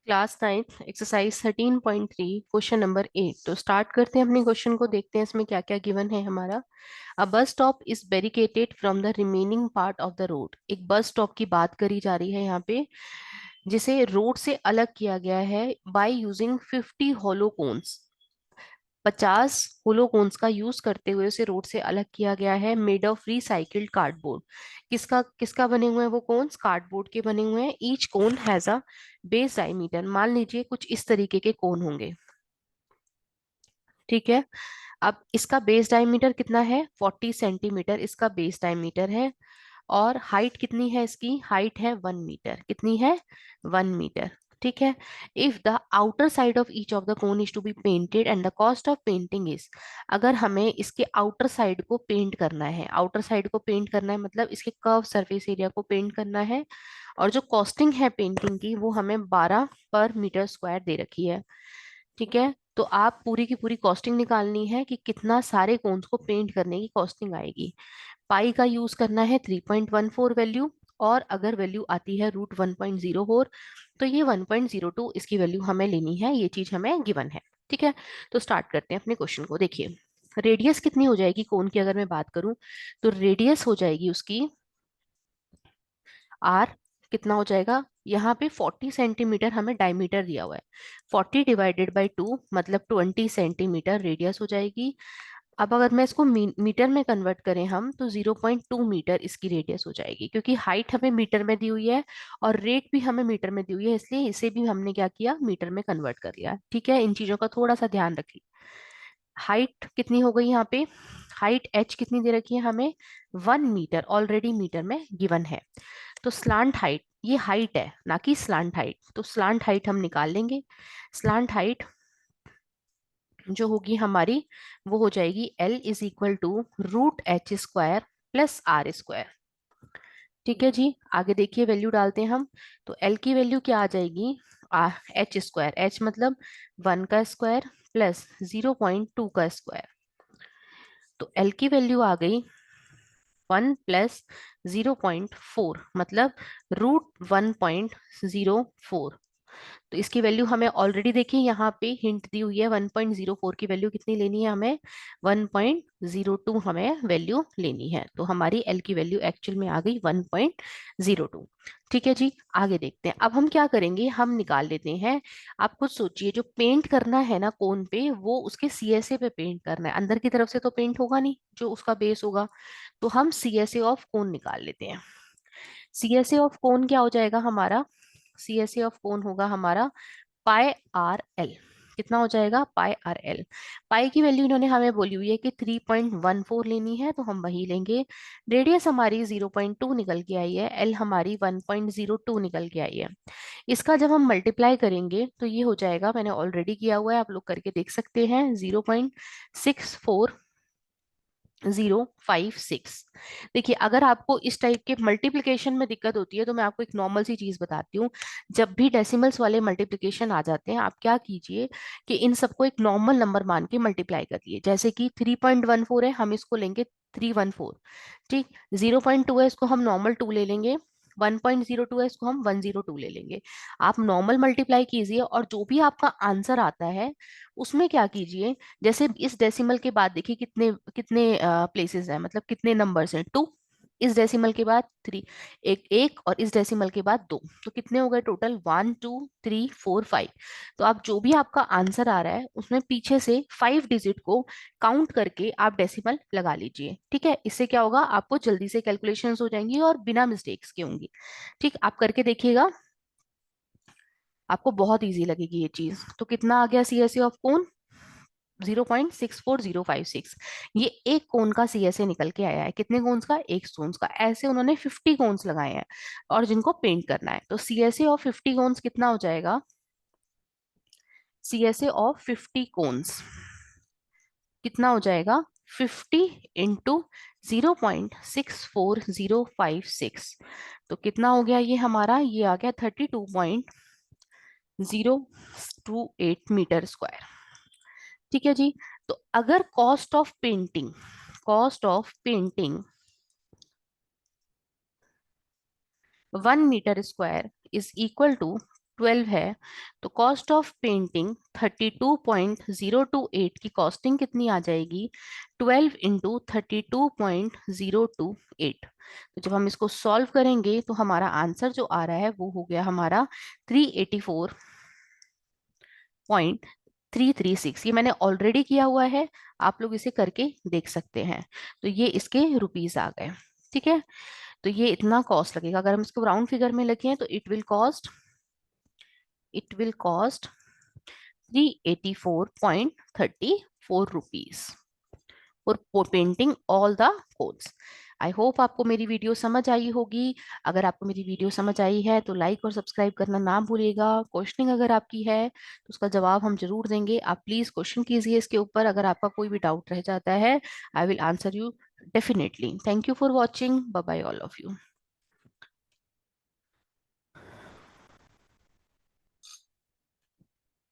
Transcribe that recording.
Class 9 exercise 13.3 question number 8। तो start करते हैं अपने क्वेश्चन को, देखते हैं इसमें क्या क्या गिवन है हमारा। A bus stop is barricaded from the remaining part of the road. एक बस स्टॉप की बात करी जा रही है यहाँ पे, जिसे रोड से अलग किया गया है by using 50 hollow cones. 50 hollow cones का यूज करते हुए उसे रोड से अलग किया गया है, मेड ऑफ रिसाइकिल्ड कार्डबोर्ड। किसका किसका बने हुए हैं वो कोन्स? कार्डबोर्ड के बने हुए हैं। Each cone has a base diameter. मान लीजिए कुछ इस तरीके के कोन होंगे, ठीक है। अब इसका बेस डायमीटर कितना है? 40 सेंटीमीटर इसका बेस डायमीटर है। और हाइट कितनी है? इसकी हाइट है 1 मीटर। कितनी है? 1 मीटर, ठीक है। If the outer side of each of the cone is to be painted and the cost of painting is. अगर हमें इसके आउटर साइड को पेंट करना है, आउटर साइड को पेंट करना है मतलब इसके कर्व सरफेस एरिया को पेंट करना है, और जो कॉस्टिंग है पेंटिंग की वो हमें 12 पर मीटर स्क्वायर दे रखी है, ठीक है। तो आप पूरी की पूरी कॉस्टिंग निकालनी है कि कितना सारे कोन्स को पेंट करने की कॉस्टिंग आएगी। पाई का यूज करना है 3.14 वैल्यू, और अगर वैल्यू आती है √1.04 तो ये 1.02 इसकी वैल्यू हमें लेनी है। ये चीज हमें गिवन है, ठीक है। तो स्टार्ट करते हैं अपने क्वेश्चन को। देखिए रेडियस कितनी हो जाएगी कोन की, अगर मैं बात करूं तो रेडियस हो जाएगी उसकी आर। कितना हो जाएगा? यहाँ पे 40 सेंटीमीटर हमें डायमीटर दिया हुआ है। 40 डिवाइडेड बाई 2 मतलब 20 सेंटीमीटर रेडियस हो जाएगी। अब अगर मैं इसको मीटर में कन्वर्ट करें हम, तो 0.2 मीटर इसकी रेडियस हो जाएगी, क्योंकि हाइट हमें मीटर में दी हुई है और रेट भी हमें मीटर में दी हुई है, इसलिए इसे भी हमने क्या किया? मीटर में कन्वर्ट कर लिया, ठीक है। इन चीजों का थोड़ा सा ध्यान रखिए। हाइट कितनी हो गई यहाँ पे? हाइट एच कितनी दे रखी है हमें? 1 मीटर, ऑलरेडी मीटर में गिवन है। तो स्लांट हाइट, ये हाइट है ना कि स्लांट हाइट, तो स्लांट हाइट हम निकाल लेंगे। स्लांट हाइट जो होगी हमारी वो हो जाएगी L = √h² प्लस R²। ठीक है जी, आगे देखिए वैल्यू डालते हैं हम। तो L की वैल्यू क्या आ जाएगी? H², H मतलब 1 का स्क्वायर प्लस 0.2 का स्क्वायर। तो L की वैल्यू आ गई 1 + 0.4 मतलब √1.04। तो इसकी वैल्यू हमें ऑलरेडी देखिए यहाँ पे हिंट दी हुई है। 1.04 की वैल्यू कितनी लेनी है हमें? 1.02 हमें वैल्यू लेनी है। तो हमारी एल की वैल्यू एक्चुअल में आ गई 1.02। ठीक है जी, आगे देखते हैं। अब हम क्या करेंगे, हम निकाल लेते हैं। आप खुद सोचिए, जो पेंट करना है ना कोन पे, वो उसके सीएसए पे पेंट करना है, अंदर की तरफ से तो पेंट होगा नहीं जो उसका बेस होगा। तो हम सीएसए ऑफ कोन निकाल लेते हैं। सीएसए ऑफ कोन क्या हो जाएगा हमारा? सीएसए ऑफ कोन होगा हमारा पाई आर एल। कितना हो जाएगा? पाई आर एल। पाई की वैल्यू इन्होंने हमें बोली हुई है कि 3.14 लेनी है, तो हम वही लेंगे। रेडियस हमारी 0.2 निकल के आई है, एल हमारी 1.02 निकल के आई है। इसका जब हम मल्टीप्लाई करेंगे तो ये हो जाएगा, मैंने ऑलरेडी किया हुआ है, आप लोग करके देख सकते हैं, 0.64 056। देखिए अगर आपको इस टाइप के मल्टीप्लिकेशन में दिक्कत होती है तो मैं आपको एक नॉर्मल सी चीज बताती हूँ। जब भी डेसिमल्स वाले मल्टीप्लिकेशन आ जाते हैं, आप क्या कीजिए कि इन सबको एक नॉर्मल नंबर मान के मल्टीप्लाई करिए। जैसे कि 3.14 है, हम इसको लेंगे 314, ठीक। 0.2 है, इसको हम नॉर्मल 2 ले लेंगे। 1.02 है, इसको हम 102 ले लेंगे। आप नॉर्मल मल्टीप्लाई कीजिए और जो भी आपका आंसर आता है उसमें क्या कीजिए, जैसे इस डेसिमल के बाद देखिए कितने कितने प्लेसेस हैं, मतलब कितने नंबर्स हैं? 2। इस डेसिमल के बाद 3, एक एक, और इस डेसिमल के बाद 2, तो कितने हो गए टोटल? 1 2 3 4 5। तो आप जो भी आपका आंसर आ रहा है उसमें पीछे से 5 डिजिट को काउंट करके आप डेसिमल लगा लीजिए, ठीक है। इससे क्या होगा, आपको जल्दी से कैलकुलेशंस हो जाएंगी और बिना मिस्टेक्स के होंगी। ठीक, आप करके देखिएगा, आपको बहुत इजी लगेगी ये चीज। तो कितना आ गया सीएसए ऑफ कोन? 0.64056। ये एक कोन का सीएसए निकल के आया है। कितने कोन्स का? एक कोन्स का। ऐसे उन्होंने 50 कोन्स लगाए हैं और जिनको पेंट करना है। तो सीएसए ऑफ 50 कोन्स कितना हो जाएगा? सीएसए ऑफ 50 कोन्स कितना हो जाएगा? 50 इंटू 0.64056। तो कितना हो गया ये हमारा? ये आ गया 32.028 मीटर स्क्वायर। ठीक है जी। तो अगर cost of painting 1 metre square is equal to 12 है, तो कॉस्ट ऑफ पेंटिंग 32.028 की कॉस्टिंग कितनी आ जाएगी? 12 इंटू 32.028। तो जब हम इसको सॉल्व करेंगे तो हमारा आंसर जो आ रहा है वो हो गया हमारा 384.336। ये मैंने ऑलरेडी किया हुआ है, आप लोग इसे करके देख सकते हैं। तो ये इसके रुपीस आ गए। ठीक है, तो ये इतना कॉस्ट लगेगा। अगर हम इसको राउंड फिगर में लिखें तो it will cost 384.34 rupees for painting all the codes. I hope आपको मेरी वीडियो समझ आई होगी। अगर आपको मेरी वीडियो समझ आई है तो लाइक और सब्सक्राइब करना ना भूलिएगा। क्वेश्चनिंग अगर आपकी है तो उसका जवाब हम जरूर देंगे। आप प्लीज क्वेश्चन कीजिए इसके ऊपर। अगर आपका कोई भी डाउट रह जाता है, I will answer you definitely. Thank you for watching. Bye bye all of you.